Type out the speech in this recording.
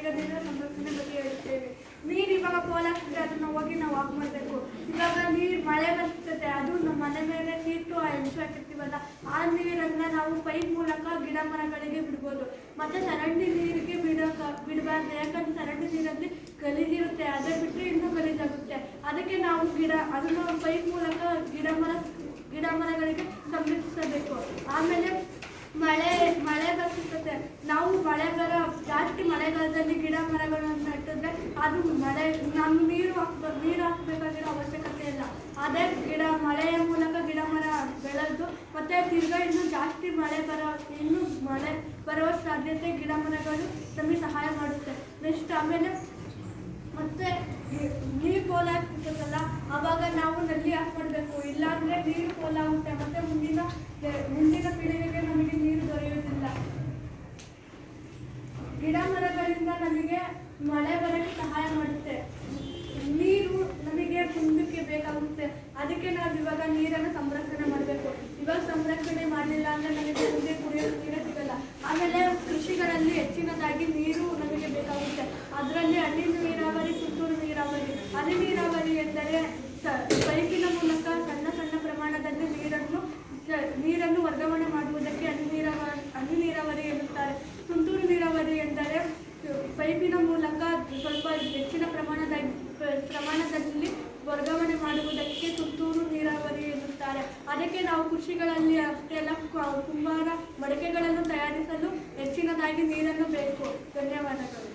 ಈಗ ನೀರಿನ ಸಂರಕ್ಷಣೆ ಬಗ್ಗೆ ಹೇಳ್ತೇವೆ. ನೀರು ಇವಾಗ ಪೋಲಾಗ್ತದೆ, ಅದನ್ನ ಹೋಗಿ ನಾವು ಆಫ್ ಮಾಡಬೇಕು. ಇವಾಗ ನೀರು ಮಳೆ ಬರ್ತದೆ, ಅದು ನಮ್ಮ ಮನೆ ಮೇಲೆ ನೀರು ಹೆಂಚು ಹಾಕಿರ್ತೀವಲ್ಲ, ಆ ನೀರನ್ನ ನಾವು ಪೈಪ್ ಮೂಲಕ ಗಿಡ ಮರಗಳಿಗೆ ಬಿಡ್ಬೋದು. ಮತ್ತೆ ಚರಂಡಿ ನೀರಿಗೆ ಬಿಡಬಾರ್ದು, ಯಾಕಂದ್ರೆ ಚರಂಡಿ ನೀರಲ್ಲಿ ಗಲೀಜಿರುತ್ತೆ, ಅದೇ ಬಿಟ್ಟರೆ ಇನ್ನೂ ಗಲೀಜಾಗುತ್ತೆ. ಅದಕ್ಕೆ ನಾವು ಅದನ್ನು ಪೈಪ್ ಮೂಲಕ ಗಿಡ ಮರಗಳಿಗೆ ಸಂರಕ್ಷಿಸಬೇಕು. ಆಮೇಲೆ ಮಳೆ ಬರ್ತಿರ್ತದೆ, ನಾವು ಜಾಸ್ತಿ ಮಳೆಗಾಲದಲ್ಲಿ ಗಿಡ ಮರಗಳನ್ನು ನೆಟ್ಟಿದ್ರೆ ಅದು ನಮ್ಮ ನೀರು ಹಾಕಬೇಕಾಗಿರೋ ಅವಶ್ಯಕತೆ ಇಲ್ಲ. ಅದೇ ಮಳೆಯ ಮೂಲಕ ಗಿಡ ಮರ ಬೆಳೆದು ಮತ್ತೆ ತಿರ್ಗಾ ಇನ್ನೂ ಜಾಸ್ತಿ ಮಳೆ ಬರುವ ಸಾಧ್ಯತೆ ಗಿಡ ಮರಗಳು ನಮಗೆ ಸಹಾಯ ಮಾಡುತ್ತೆ. ನೆಕ್ಸ್ಟ್ ಆಮೇಲೆ ಮತ್ತೆ ನೀರು ಪೋಲಾಗ್ತಿರ್ತದಲ್ಲ, ಅವಾಗ ನಾವು ನಲ್ಲಿ ಆಫ್ ಮಾಡಬೇಕು. ಇಲ್ಲಾಂದ್ರೆ ನೀರು ಪೋಲಾಗುತ್ತೆ, ಮತ್ತೆ ಮುಂದಿನ ಪೀಳಿಗೆಗೆ ನಮಗೆ ನೀರು ದೊರೆಯುವುದಿಲ್ಲ. ಗಿಡ ಮರಗಳಿಂದ ನಮಗೆ ಮಳೆ ಬರಕ್ಕೆ ಸಹಾಯ ಮಾಡುತ್ತೆ. ನೀರು ನಮಗೆ ಮುಂದಕ್ಕೆ ಬೇಕಾಗುತ್ತೆ, ಅದಕ್ಕೆ ನಾವು ಇವಾಗ ನೀರನ್ನು ಸಂರಕ್ಷಣೆ ಮಾಡಬೇಕು. ಇವಾಗ ಸಂರಕ್ಷಣೆ ಮಾಡಲಿಲ್ಲ ಅಂದ್ರೆ ನಮಗೆ ಮುಂದೆ ಕುಡಿಯೋ ನೀರೇ ಸಿಗಲ್ಲ. ಆಮೇಲೆ ಕೃಷಿಗಳಲ್ಲಿ ಹೆಚ್ಚಿನದಾಗಿ ನೀರು ನಮಗೆ ಬೇಕಾಗುತ್ತೆ. ಅದರಲ್ಲಿ ಹನಿ ನೀರಾವರಿ, ತುಂತುರು ನೀರಾವರಿ. ಹನಿ ನೀರಾವರಿ ಎಂದರೆ ಪೈಪಿನ ಮೂಲಕ ಸಣ್ಣ ಸಣ್ಣ ಪ್ರಮಾಣದಲ್ಲಿ ನೀರನ್ನು ವರ್ಗಾವಣೆ ಮಾಡುವುದಕ್ಕೆ ಹನಿ ನೀರಾವರಿ ಎನ್ನುತ್ತಾರೆ. ತುಂತುರು ನೀರಾವರಿ ಎಂದರೆ ಪೈಪಿನ ಮೂಲಕ ಸ್ವಲ್ಪ ಹೆಚ್ಚಿನ ಪ್ರಮಾಣದಲ್ಲಿ ವರ್ಗಾವಣೆ ಮಾಡುವುದಕ್ಕೆ ತುಂತುರು ನೀರಾವರಿ ಎನ್ನುತ್ತಾರೆ. ಅದಕ್ಕೆ ನಾವು ಕೃಷಿಗಳಲ್ಲಿ ಅಷ್ಟೇ ಅಲ್ಲ, ಕುಂಬಾರ ಮಡಕೆಗಳನ್ನು ತಯಾರಿಸಲು ಹೆಚ್ಚಿನದಾಗಿ ನೀರನ್ನು ಬೇಕು. ಧನ್ಯವಾದಗಳು.